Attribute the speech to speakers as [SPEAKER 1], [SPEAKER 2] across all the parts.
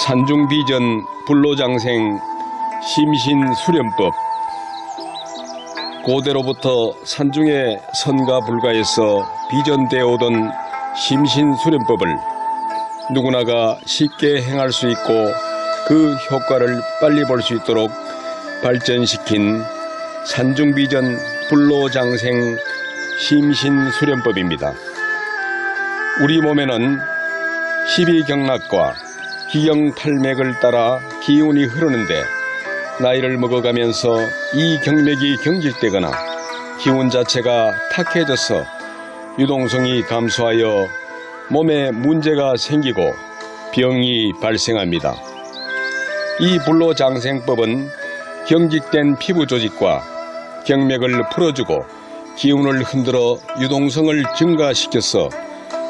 [SPEAKER 1] 산중비전 불로장생 심신수련법. 고대로부터 산중의 선과 불가에서 비전되어 오던 심신수련법을 누구나가 쉽게 행할 수 있고 그 효과를 빨리 볼 수 있도록 발전시킨 산중비전 불로장생 심신수련법입니다. 우리 몸에는 12경락과 기경팔맥을 따라 기운이 흐르는데, 나이를 먹어가면서 이 경맥이 경직되거나 기운 자체가 탁해져서 유동성이 감소하여 몸에 문제가 생기고 병이 발생합니다. 이 불로장생법은 경직된 피부 조직과 경맥을 풀어주고 기운을 흔들어 유동성을 증가시켜서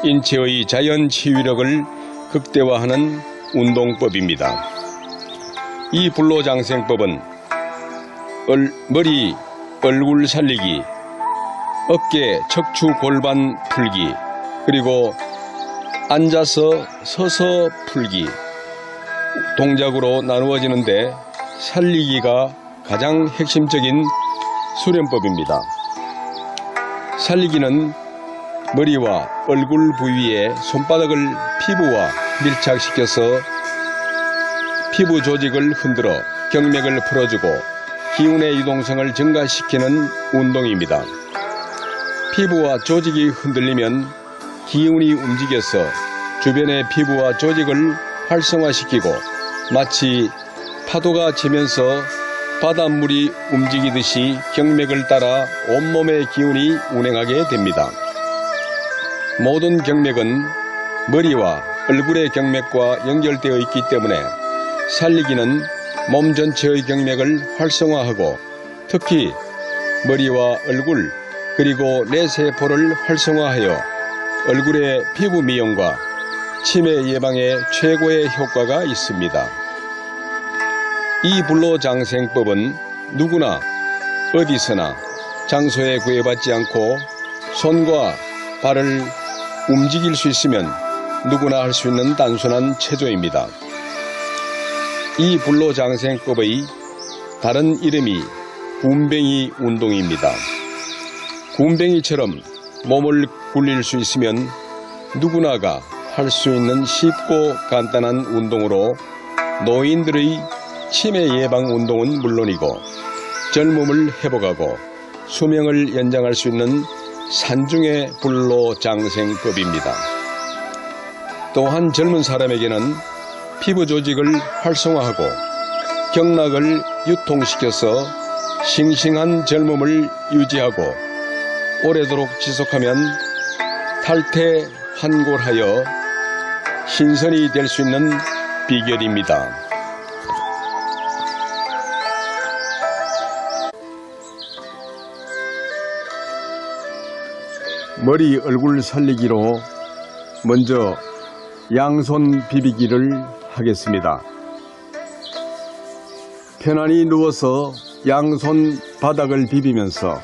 [SPEAKER 1] 인체의 자연 치유력을 극대화하는 운동법입니다. 이 불로장생법은 머리, 얼굴 살리기, 어깨, 척추, 골반 풀기, 그리고 앉아서 서서 풀기 동작으로 나누어지는데, 살리기가 가장 핵심적인 수련법입니다. 살리기는 머리와 얼굴 부위에 손바닥을 피부와 밀착시켜서 피부 조직을 흔들어 경맥을 풀어주고 기운의 유동성을 증가시키는 운동입니다. 피부와 조직이 흔들리면 기운이 움직여서 주변의 피부와 조직을 활성화시키고 마치 파도가 치면서 바닷물이 움직이듯이 경맥을 따라 온몸의 기운이 운행하게 됩니다. 모든 경맥은 머리와 얼굴의 경맥과 연결되어 있기 때문에 살리기는 몸 전체의 경맥을 활성화하고 특히 머리와 얼굴 그리고 뇌세포를 활성화하여 얼굴의 피부 미용과 치매 예방에 최고의 효과가 있습니다. 이 불로장생법은 누구나 어디서나 장소에 구애받지 않고 손과 발을 움직일 수 있으면 누구나 할 수 있는 단순한 체조입니다. 이 불로장생법의 다른 이름이 군뱅이 운동입니다. 군뱅이처럼 몸을 굴릴 수 있으면 누구나가 할 수 있는 쉽고 간단한 운동으로 노인들의 치매 예방 운동은 물론이고 젊음을 회복하고 수명을 연장할 수 있는 산중의 불로장생법입니다. 또한 젊은 사람에게는 피부 조직을 활성화하고 경락을 유통시켜서 싱싱한 젊음을 유지하고 오래도록 지속하면 탈퇴환골하여 신선이 될 수 있는 비결입니다. 머리, 얼굴 살리기로 먼저 양손 비비기를 하겠습니다. 편안히 누워서 양손 바닥을 비비면서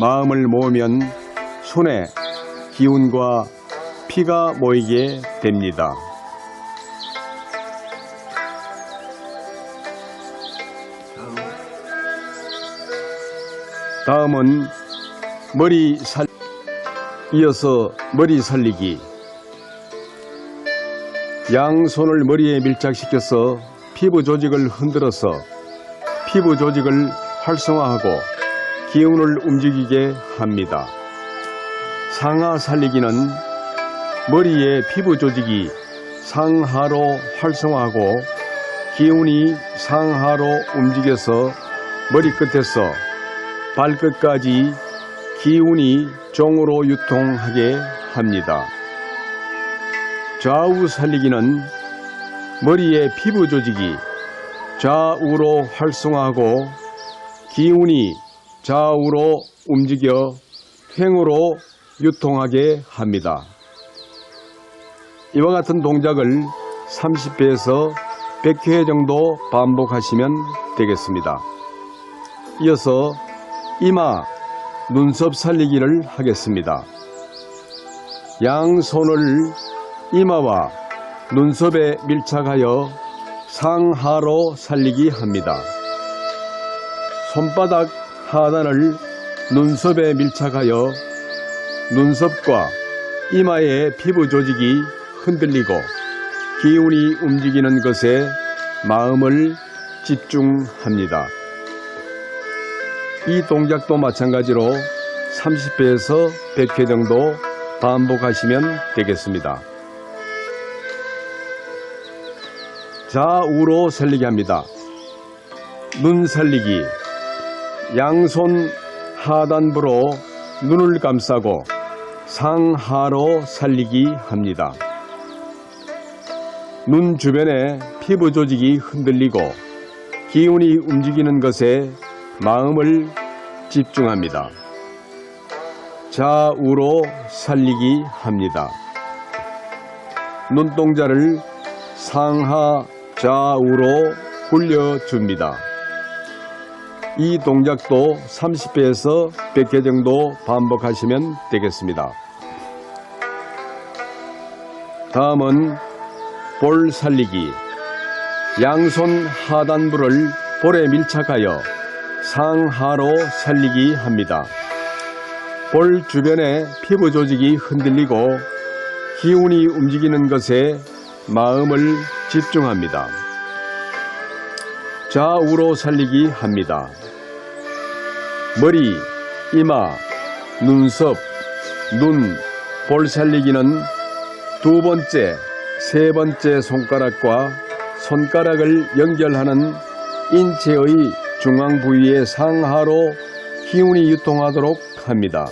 [SPEAKER 1] 마음을 모으면 손에 기운과 피가 모이게 됩니다. 다음은 이어서 머리 살리기. 양손을 머리에 밀착시켜서 피부 조직을 흔들어서 피부 조직을 활성화하고 기운을 움직이게 합니다. 상하 살리기는 머리의 피부 조직이 상하로 활성화하고 기운이 상하로 움직여서 머리끝에서 발끝까지 기운이 종으로 유통하게 합니다. 좌우 살리기는 머리의 피부 조직이 좌우로 활성화하고 기운이 좌우로 움직여 횡으로 유통하게 합니다. 이와 같은 동작을 30회에서 100회 정도 반복하시면 되겠습니다. 이어서 이마, 눈썹 살리기를 하겠습니다. 양손을 이마와 눈썹에 밀착하여 상하로 살리기 합니다. 손바닥 하단을 눈썹에 밀착하여 눈썹과 이마의 피부 조직이 흔들리고 기운이 움직이는 것에 마음을 집중합니다. 이 동작도 마찬가지로 30회에서 100회 정도 반복하시면 되겠습니다. 좌우로 살리기 합니다. 눈 살리기. 양손 하단부로 눈을 감싸고 상하로 살리기 합니다. 눈 주변의 피부 조직이 흔들리고 기운이 움직이는 것에 마음을 집중합니다. 좌우로 살리기 합니다. 눈동자를 상하 좌우로 굴려줍니다. 이 동작도 30회에서 100회 정도 반복하시면 되겠습니다. 다음은 볼 살리기. 양손 하단부를 볼에 밀착하여 상하로 살리기 합니다. 볼 주변의 피부 조직이 흔들리고 기운이 움직이는 것에 마음을 집중합니다. 좌우로 살리기 합니다. 머리, 이마, 눈썹, 눈, 볼 살리기는 두 번째, 세 번째 손가락과 손가락을 연결하는 인체의 중앙 부위의 상하로 기운이 유통하도록 합니다.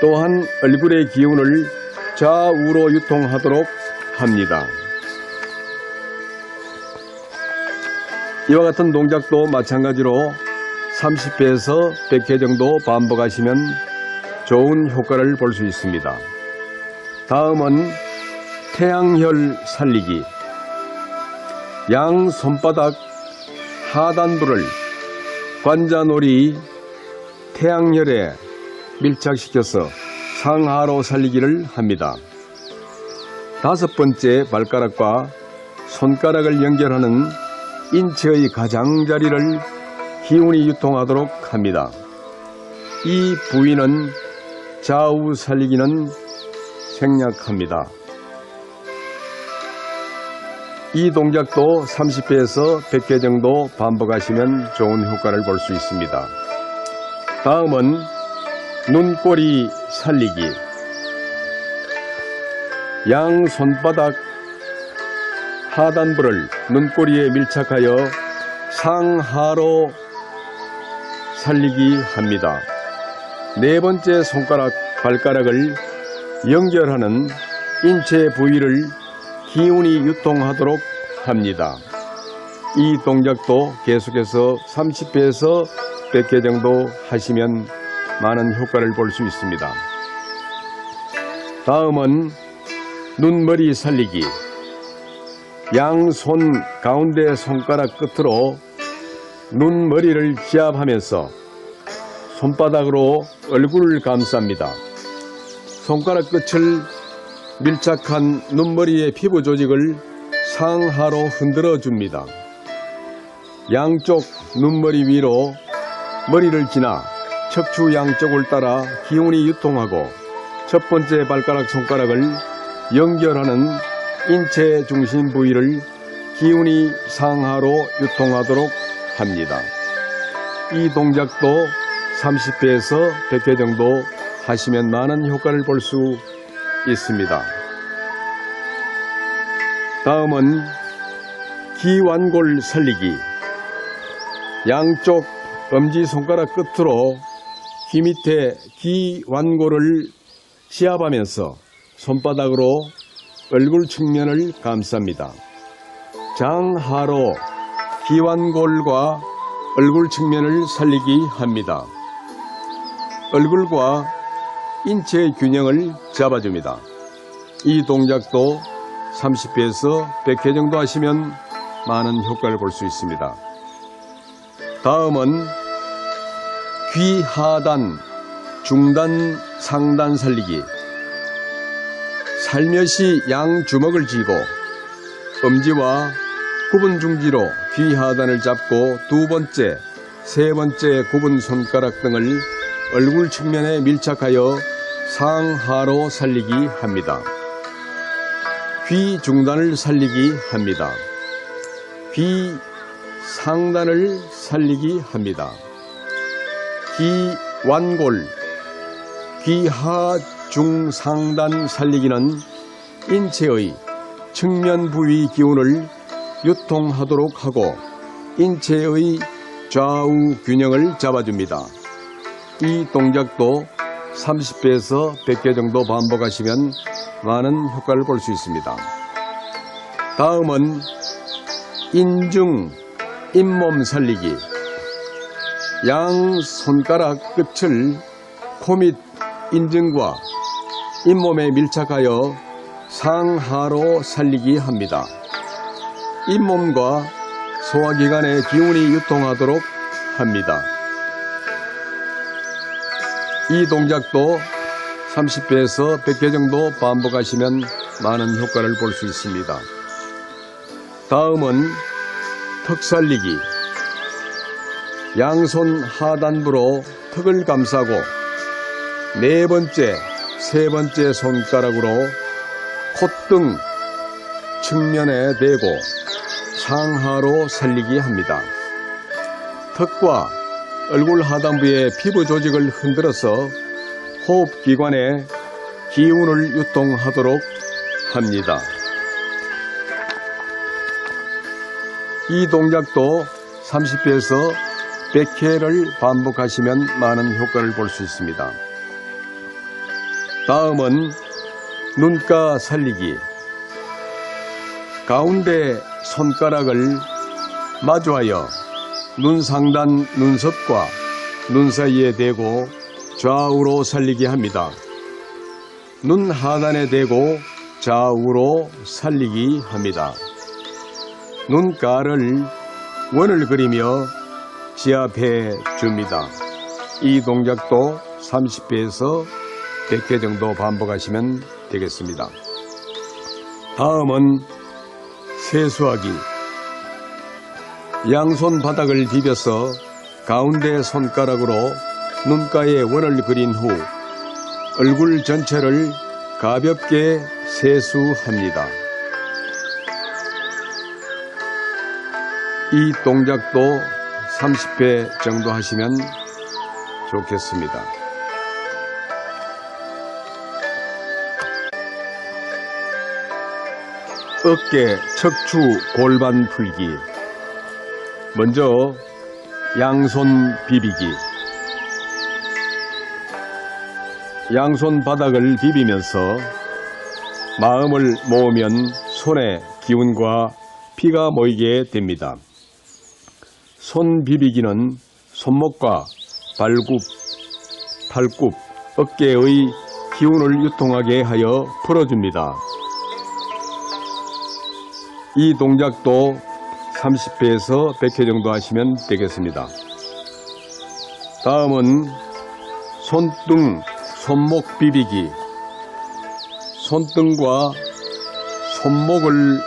[SPEAKER 1] 또한 얼굴의 기운을 좌우로 유통하도록 합니다. 이와 같은 동작도 마찬가지로 30회에서 100회 정도 반복하시면 좋은 효과를 볼 수 있습니다. 다음은 태양혈 살리기. 양 손바닥 하단부를 관자놀이 태양혈에 밀착시켜서 상하로 살리기를 합니다. 다섯 번째 발가락과 손가락을 연결하는 인체의 가장자리를 기운이 유통하도록 합니다. 이 부위는 좌우 살리기는 생략합니다. 이 동작도 30회에서 100회 정도 반복하시면 좋은 효과를 볼 수 있습니다. 다음은 눈꼬리 살리기. 양 손바닥 하단부를 눈꼬리에 밀착하여 상하로 살리기 합니다. 네 번째 손가락, 발가락을 연결하는 인체 부위를 기운이 유통하도록 합니다. 이 동작도 계속해서 30회에서 100회 정도 하시면 많은 효과를 볼 수 있습니다. 다음은 눈머리 살리기. 양손 가운데 손가락 끝으로 눈머리를 지압하면서 손바닥으로 얼굴을 감쌉니다. 손가락 끝을 밀착한 눈머리의 피부 조직을 상하로 흔들어 줍니다. 양쪽 눈머리 위로 머리를 지나 척추 양쪽을 따라 기운이 유통하고 첫 번째 발가락 손가락을 연결하는 인체 중심 부위를 기운이 상하로 유통하도록 합니다. 이 동작도 30회에서 100회 정도 하시면 많은 효과를 볼 수 있습니다. 다음은 기완골 살리기. 양쪽 엄지손가락 끝으로 귀 밑에 기완골을 지압하면서 손바닥으로 얼굴 측면을 감쌉니다. 장하로 기완골과 얼굴 측면을 살리기 합니다. 얼굴과 인체의 균형을 잡아줍니다. 이 동작도 30회에서 100회 정도 하시면 많은 효과를 볼 수 있습니다. 다음은 귀 하단, 중단, 상단 살리기. 살며시 양주먹을 쥐고 엄지와 굽은 중지로 귀 하단을 잡고 두 번째, 세 번째 굽은 손가락 등을 얼굴 측면에 밀착하여 상하로 살리기 합니다. 귀 중단을 살리기 합니다. 귀 상단을 살리기 합니다. 귀 완골, 귀 하중상단 살리기는 인체의 측면 부위 기운을 유통하도록 하고 인체의 좌우 균형을 잡아줍니다. 이 동작도 30회에서 100회 정도 반복하시면 많은 효과를 볼 수 있습니다. 다음은 인중, 잇몸 살리기. 양 손가락 끝을 코 밑 인중과 잇몸에 밀착하여 상하로 살리기 합니다. 잇몸과 소화기관의 기운이 유통하도록 합니다. 이 동작도 30회에서 100회 정도 반복하시면 많은 효과를 볼 수 있습니다. 다음은 턱 살리기. 양손 하단부로 턱을 감싸고 네 번째, 세 번째 손가락으로 콧등 측면에 대고 상하로 살리기 합니다. 턱과 얼굴 하단부의 피부 조직을 흔들어서 호흡기관에 기운을 유통하도록 합니다. 이 동작도 30회에서 100회를 반복하시면 많은 효과를 볼 수 있습니다. 다음은 눈가 살리기. 가운데 손가락을 마주하여 눈 상단 눈썹과 눈 사이에 대고 좌우로 살리기 합니다. 눈 하단에 대고 좌우로 살리기 합니다. 눈가를 원을 그리며 지압해 줍니다. 이 동작도 30회에서 100회 정도 반복하시면 되겠습니다. 다음은 세수하기. 양손 바닥을 디뎌서 가운데 손가락으로 눈가에 원을 그린 후 얼굴 전체를 가볍게 세수합니다. 이 동작도 30회 정도 하시면 좋겠습니다. 어깨, 척추, 골반 풀기. 먼저 양손 비비기. 양손 바닥을 비비면서 마음을 모으면 손에 기운과 피가 모이게 됩니다. 손 비비기는 손목과 발굽, 팔굽, 어깨의 기운을 유통하게 하여 풀어줍니다. 이 동작도 30회에서 100회 정도 하시면 되겠습니다. 다음은 손등, 손목 비비기. 손등과 손목을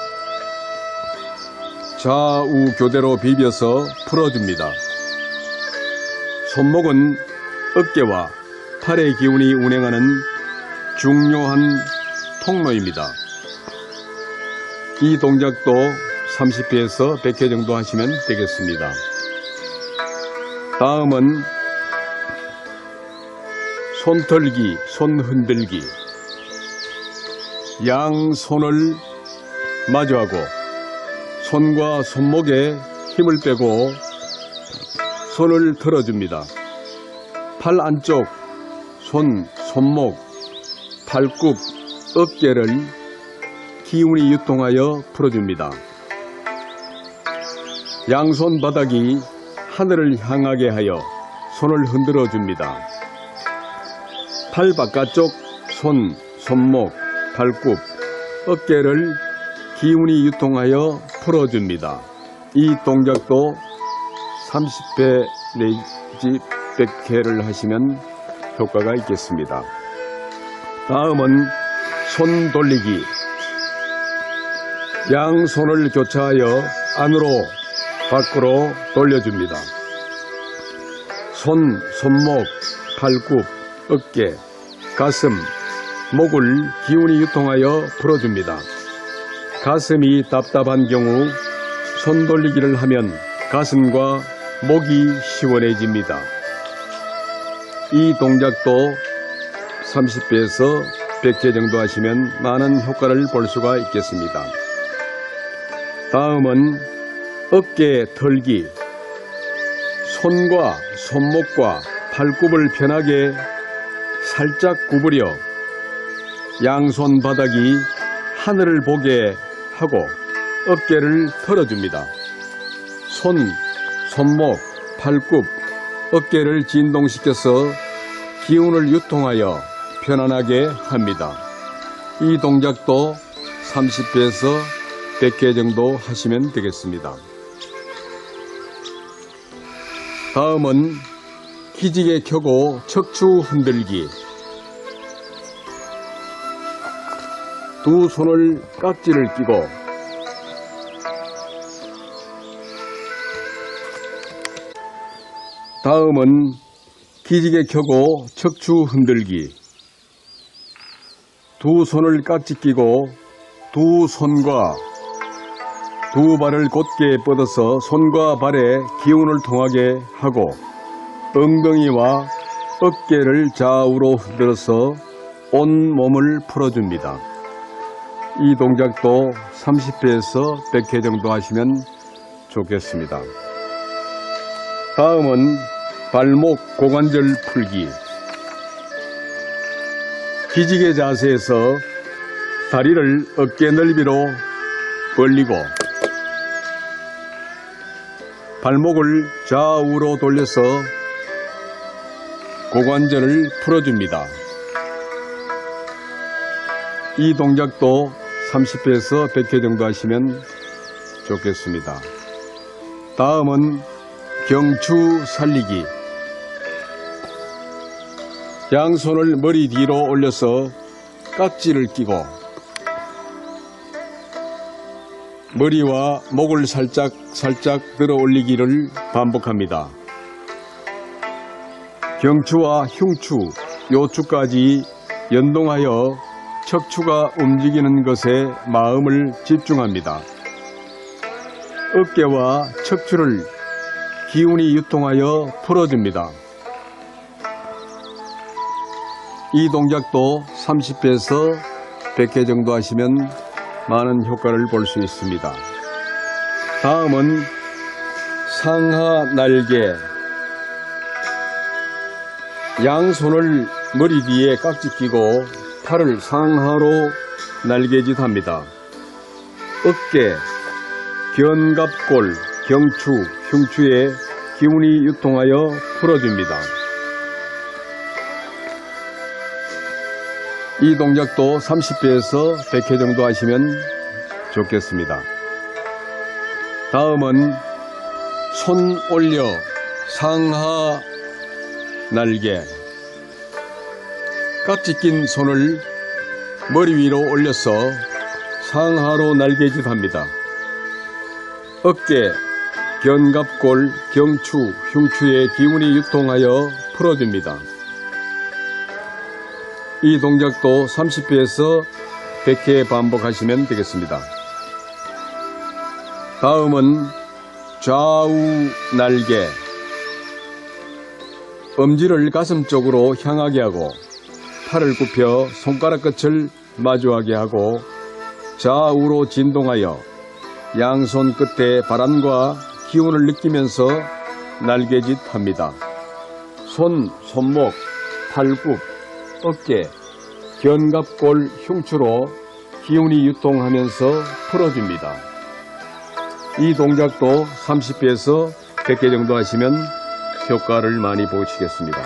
[SPEAKER 1] 좌우 교대로 비벼서 풀어줍니다. 손목은 어깨와 팔의 기운이 운행하는 중요한 통로입니다. 이 동작도 30회에서 100회 정도 하시면 되겠습니다. 다음은 손털기, 손 흔들기. 양손을 마주하고 손과 손목에 힘을 빼고 손을 들어줍니다. 팔 안쪽, 손, 손목, 팔굽, 어깨를 기운이 유통하여 풀어줍니다. 양손 바닥이 하늘을 향하게 하여 손을 흔들어 줍니다. 팔 바깥쪽, 손, 손목, 팔굽, 어깨를 기운이 유통하여 풀어줍니다. 이 동작도 30회 내지 100회를 하시면 효과가 있겠습니다. 다음은 손 돌리기. 양손을 교차하여 안으로 밖으로 돌려줍니다. 손, 손목, 팔굽, 어깨, 가슴, 목을 기운이 유통하여 풀어줍니다. 가슴이 답답한 경우 손 돌리기를 하면 가슴과 목이 시원해집니다. 이 동작도 30회에서 100회 정도 하시면 많은 효과를 볼 수가 있겠습니다. 다음은 어깨 털기. 손과 손목과 팔굽을 편하게 살짝 구부려 양손 바닥이 하늘을 보게 하고 어깨를 털어줍니다. 손, 손목, 팔굽, 어깨를 진동시켜서 기운을 유통하여 편안하게 합니다. 이 동작도 30회에서 100회 정도 하시면 되겠습니다. 다음은 기지개 켜고 척추 흔들기. 두 손을 깍지를 끼고 다음은 기지개 켜고 척추 흔들기. 두 손을 깍지 끼고 두 손과 두 발을 곧게 뻗어서 손과 발에 기운을 통하게 하고 엉덩이와 어깨를 좌우로 흔들어서 온 몸을 풀어줍니다. 이 동작도 30회에서 100회 정도 하시면 좋겠습니다. 다음은 발목 고관절 풀기. 기지개 자세에서 다리를 어깨 넓이로 벌리고 발목을 좌우로 돌려서 고관절을 풀어줍니다. 이 동작도 30회에서 100회 정도 하시면 좋겠습니다. 다음은 경추 살리기. 양손을 머리 뒤로 올려서 깍지를 끼고 머리와 목을 살짝 들어 올리기를 반복합니다. 경추와 흉추, 요추까지 연동하여 척추가 움직이는 것에 마음을 집중합니다. 어깨와 척추를 기운이 유통하여 풀어줍니다. 이 동작도 30회에서 100회 정도 하시면 많은 효과를 볼 수 있습니다. 다음은 상하 날개. 양손을 머리 뒤에 깍지 끼고 팔을 상하로 날개짓 합니다. 어깨, 견갑골, 경추, 흉추에 기운이 유통하여 풀어줍니다. 이 동작도 30회에서 100회 정도 하시면 좋겠습니다. 다음은 손 올려 상하 날개. 깍지 낀 손을 머리 위로 올려서 상하로 날개짓 합니다. 어깨, 견갑골, 경추, 흉추에 기운이 유통하여 풀어줍니다. 이 동작도 30회에서 100회 반복하시면 되겠습니다. 다음은 좌우 날개. 엄지를 가슴 쪽으로 향하게 하고 팔을 굽혀 손가락 끝을 마주하게 하고 좌우로 진동하여 양손 끝에 바람과 기운을 느끼면서 날개짓 합니다. 손, 손목, 팔굽, 어깨, 견갑골, 흉추로 기운이 유통하면서 풀어줍니다. 이 동작도 30회에서 100회 정도 하시면 효과를 많이 보시겠습니다.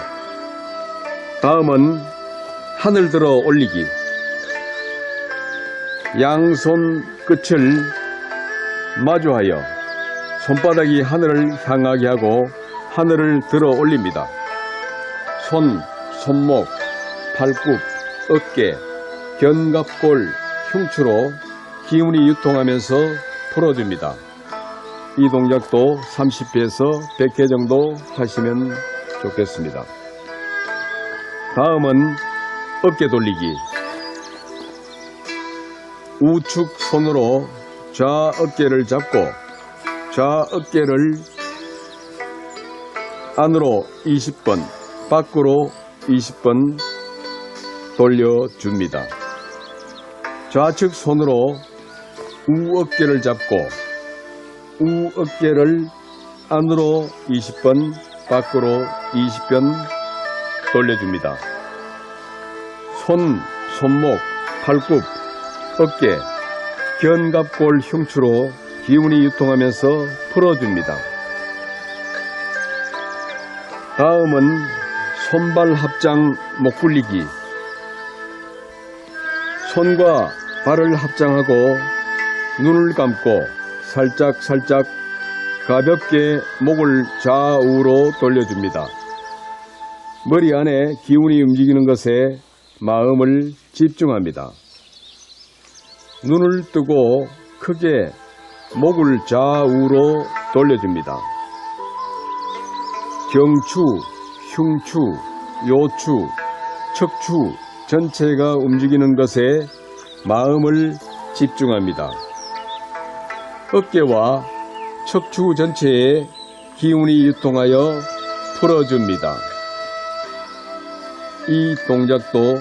[SPEAKER 1] 다음은 하늘 들어 올리기. 양손 끝을 마주하여 손바닥이 하늘을 향하게 하고 하늘을 들어 올립니다. 손, 손목, 팔굽, 어깨, 견갑골, 흉추로 기운이 유통하면서 풀어줍니다. 이 동작도 30회에서 100회 정도 하시면 좋겠습니다. 다음은 어깨 돌리기. 우측 손으로 좌어깨를 잡고 좌어깨를 안으로 20번, 밖으로 20번 돌려줍니다. 좌측 손으로 우어깨를 잡고 우어깨를 안으로 20번, 밖으로 20번 돌려줍니다. 손, 손목, 팔굽, 어깨, 견갑골 흉추로 기운이 유통하면서 풀어줍니다. 다음은 손발 합장 목 불리기. 손과 발을 합장하고 눈을 감고 살짝 가볍게 목을 좌우로 돌려줍니다. 머리 안에 기운이 움직이는 것에 마음을 집중합니다. 눈을 뜨고 크게 목을 좌우로 돌려줍니다. 경추, 흉추, 요추, 척추 전체가 움직이는 것에 마음을 집중합니다. 어깨와 척추 전체에 기운이 유통하여 풀어줍니다. 이 동작도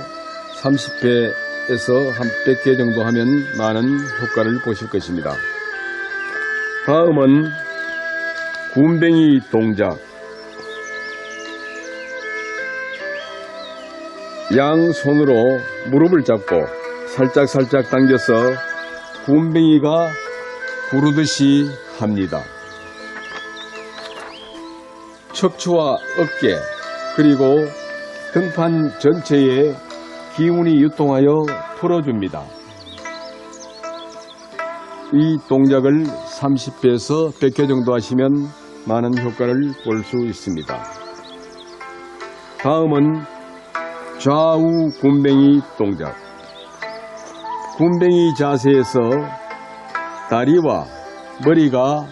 [SPEAKER 1] 30회에서 한 100회 정도 하면 많은 효과를 보실 것입니다. 다음은 군뱅이 동작. 양손으로 무릎을 잡고 살짝 당겨서 군뱅이가 구르듯이 합니다. 척추와 어깨 그리고 등판 전체에 기운이 유통하여 풀어줍니다. 이 동작을 30회에서 100회 정도 하시면 많은 효과를 볼 수 있습니다. 다음은 좌우 군뱅이 동작. 군뱅이 자세에서 다리와 머리가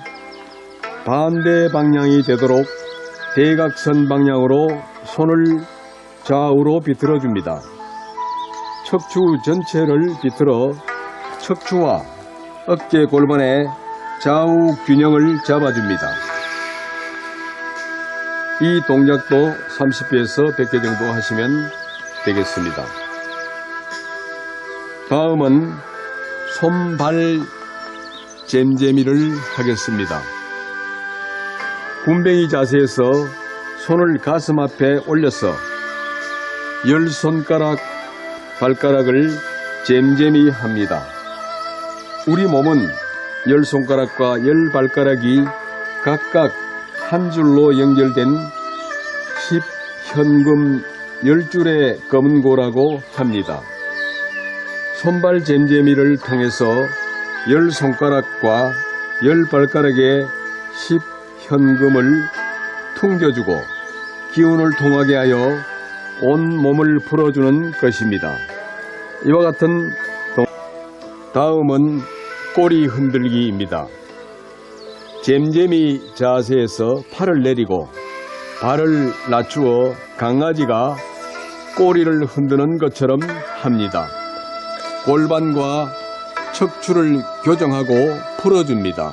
[SPEAKER 1] 반대 방향이 되도록 대각선 방향으로 손을 좌우로 비틀어 줍니다. 척추 전체를 비틀어 척추와 어깨 골반의 좌우 균형을 잡아줍니다. 이 동작도 30회에서 100회 정도 하시면 되겠습니다. 다음은 손발 잼잼이를 하겠습니다. 군뱅이 자세에서 손을 가슴 앞에 올려서 10손가락 발가락을 잼잼이 합니다. 우리 몸은 10손가락과 10발가락이 각각 한 줄로 연결된 10현금 10줄의 검은고라고 합니다. 손발 잼잼이를 통해서 10손가락과 10발가락에 10현금을 퉁겨주고 기운을 통하게 하여 온 몸을 풀어주는 것입니다. 이와 같은 다음은 꼬리 흔들기입니다. 잼잼이 자세에서 팔을 내리고 발을 낮추어 강아지가 꼬리를 흔드는 것처럼 합니다. 골반과 척추를 교정하고 풀어줍니다.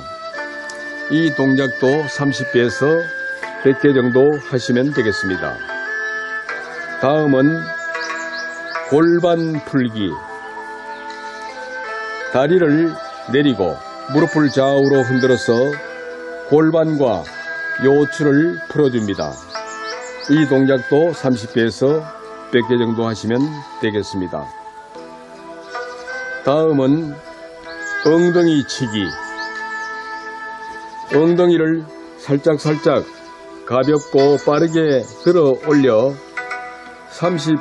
[SPEAKER 1] 이 동작도 30회에서 100회 정도 하시면 되겠습니다. 다음은 골반 풀기. 다리를 내리고 무릎을 좌우로 흔들어서 골반과 요추를 풀어줍니다. 이 동작도 30회에서 100회 정도 하시면 되겠습니다. 다음은 엉덩이 치기. 엉덩이를 살짝 가볍고 빠르게 들어 올려 30,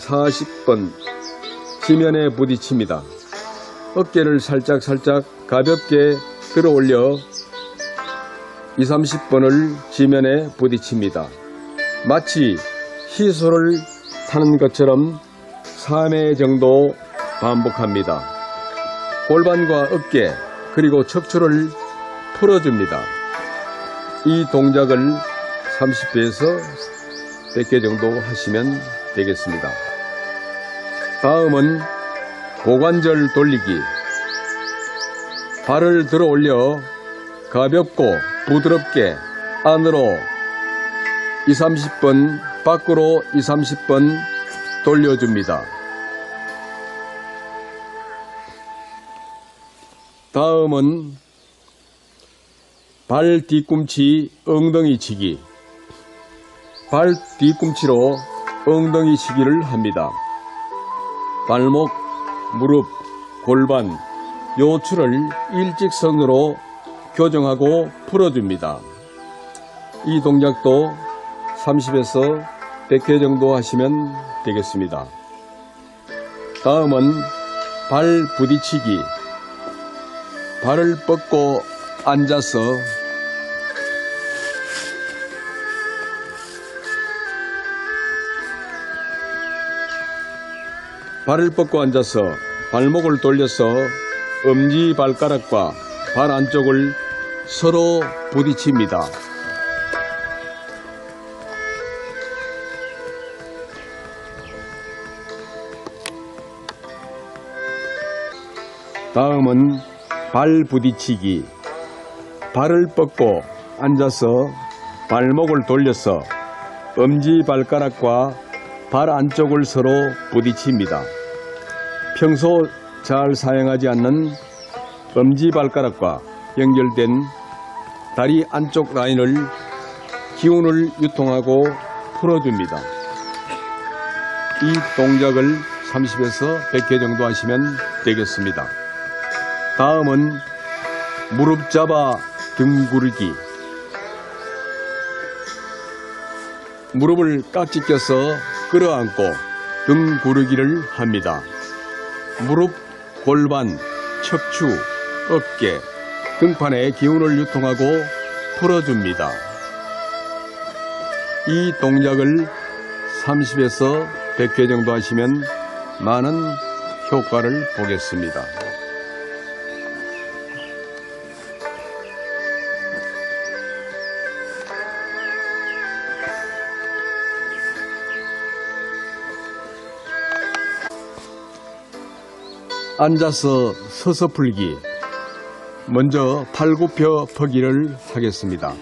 [SPEAKER 1] 40번 지면에 부딪힙니다. 어깨를 살짝 가볍게 들어 올려 2, 30번을 지면에 부딪힙니다. 마치 희소를 타는 것처럼 3회 정도 반복합니다. 골반과 어깨 그리고 척추를 풀어줍니다. 이 동작을 30회에서 100개 정도 하시면 되겠습니다. 다음은 고관절 돌리기. 발을 들어 올려 가볍고 부드럽게 안으로 20-30번, 밖으로 20-30번 돌려줍니다. 다음은 발 뒤꿈치 엉덩이 치기. 발 뒤꿈치로 엉덩이 치기를 합니다. 발목, 무릎, 골반, 요추를 일직선으로 교정하고 풀어줍니다. 이 동작도 30에서 100회 정도 하시면 되겠습니다. 다음은 발 부딪히기. 발을 뻗고 앉아서 발목을 돌려서 엄지발가락과 발 안쪽을 서로 부딪힙니다. 다음은 발 부딪히기. 발을 뻗고 앉아서 발목을 돌려서 엄지발가락과 발 안쪽을 서로 부딪힙니다. 평소 잘 사용하지 않는 엄지발가락과 연결된 다리 안쪽 라인을 기운을 유통하고 풀어줍니다. 이 동작을 30에서 100회 정도 하시면 되겠습니다. 다음은 무릎 잡아 등 구르기. 무릎을 깍지 껴서 끌어안고 등 구르기를 합니다. 무릎, 골반, 척추, 어깨, 등판에 기운을 유통하고 풀어줍니다. 이 동작을 30에서 100회 정도 하시면 많은 효과를 보겠습니다. 앉아서 서서 풀기. 먼저 팔굽혀 펴기를 하겠습니다.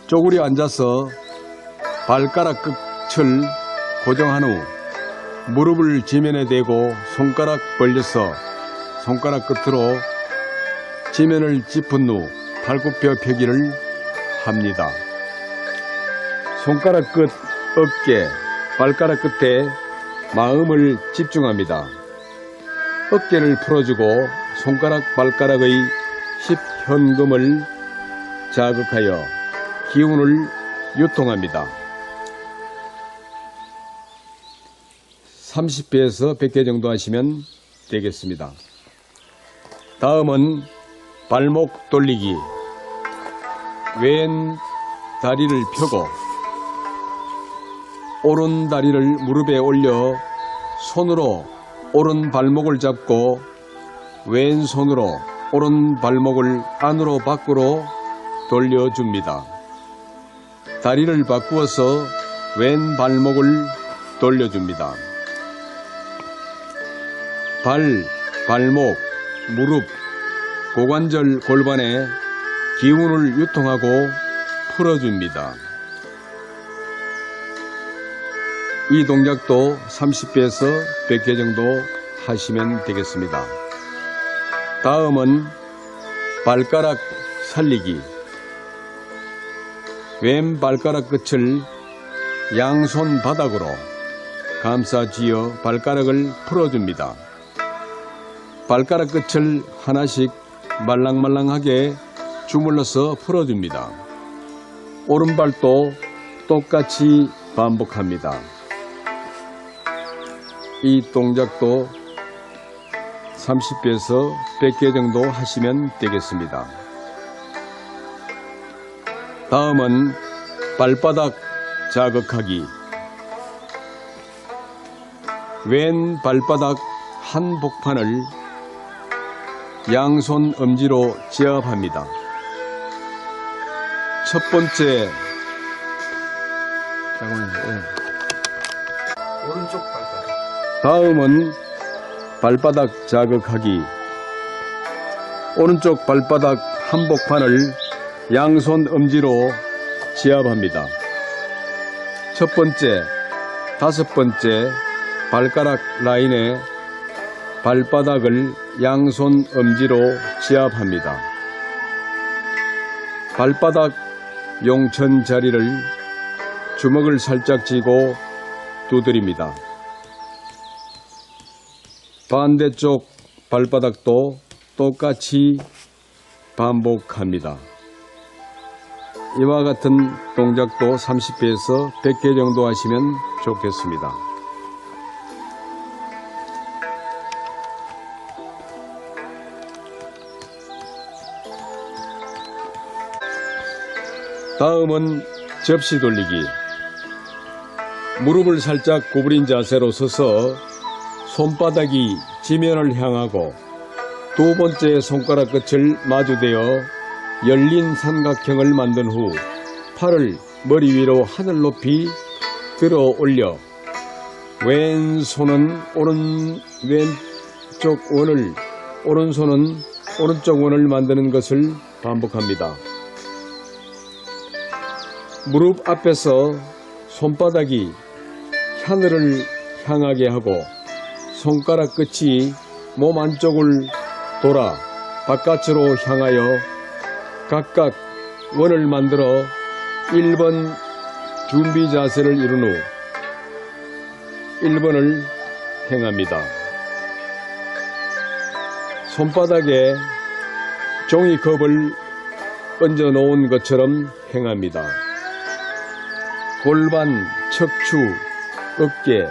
[SPEAKER 1] 쪼그려 앉아서 발가락 끝을 고정한 후 무릎을 지면에 대고 손가락 벌려서 손가락 끝으로 지면을 짚은 후 팔굽혀 펴기를 합니다. 손가락 끝, 어깨, 발가락 끝에 마음을 집중합니다. 어깨를 풀어주고 손가락 발가락의 힙현금을 자극하여 기운을 유통합니다. 30회에서 100회 정도 하시면 되겠습니다. 다음은 발목 돌리기. 왼 다리를 펴고 오른 다리를 무릎에 올려 손으로 오른 발목을 잡고 왼손으로 오른 발목을 안으로 밖으로 돌려줍니다. 다리를 바꾸어서 왼 발목을 돌려줍니다. 발, 발목, 무릎, 고관절, 골반에 기운을 유통하고 풀어줍니다. 이 동작도 30회에서 100회 정도 하시면 되겠습니다. 다음은 발가락 살리기. 왼 발가락 끝을 양손 바닥으로 감싸 쥐어 발가락을 풀어줍니다. 발가락 끝을 하나씩 말랑말랑하게 주물러서 풀어줍니다. 오른발도 똑같이 반복합니다. 이 동작도 30회에서 100회 정도 하시면 되겠습니다. 다음은 발바닥 자극하기. 왼 발바닥 한 복판을 양손 엄지로 지압합니다. 첫 번째,
[SPEAKER 2] 오른쪽 발바닥.
[SPEAKER 1] 다음은 발바닥 자극하기. 오른쪽 발바닥 한복판을 양손 엄지로 지압합니다. 첫 번째, 다섯 번째 발가락 라인에 발바닥을 양손 엄지로 지압합니다. 발바닥 용천 자리를 주먹을 살짝 쥐고 두드립니다. 반대쪽 발바닥도 똑같이 반복합니다. 이와 같은 동작도 30회에서 100회 정도 하시면 좋겠습니다. 다음은 접시 돌리기. 무릎을 살짝 구부린 자세로 서서 손바닥이 지면을 향하고 두 번째 손가락 끝을 마주대어 열린 삼각형을 만든 후 팔을 머리 위로 하늘 높이 들어 올려 왼손은 왼쪽 원을, 오른손은 오른쪽 원을 만드는 것을 반복합니다. 무릎 앞에서 손바닥이 하늘을 향하게 하고 손가락 끝이 몸 안쪽을 돌아 바깥으로 향하여 각각 원을 만들어 1번 준비 자세를 이룬 후 1번을 행합니다. 손바닥에 종이컵을 얹어 놓은 것처럼 행합니다. 골반, 척추, 어깨,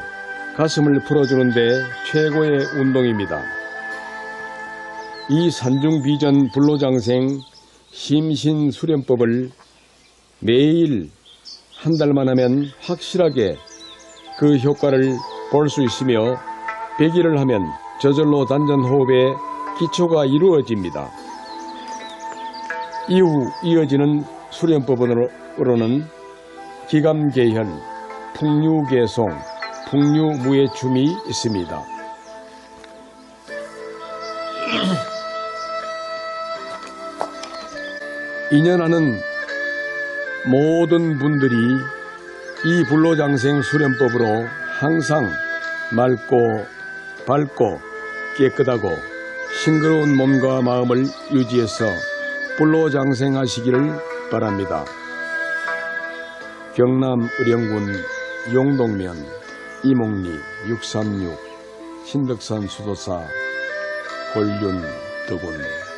[SPEAKER 1] 가슴을 풀어주는데 최고의 운동입니다. 이 산중비전 불로장생 심신수련법을 매일 한 달만 하면 확실하게 그 효과를 볼 수 있으며 100일을 하면 저절로 단전호흡의 기초가 이루어집니다. 이후 이어지는 수련법으로는 기감개현, 풍류개송, 풍류무예춤이 있습니다. 인연하는 모든 분들이 이 불로장생 수련법으로 항상 맑고 밝고 깨끗하고 싱그러운 몸과 마음을 유지해서 불로장생하시기를 바랍니다. 경남 의령군 용동면 이목리 636 신덕산 수도사 권륜 덕운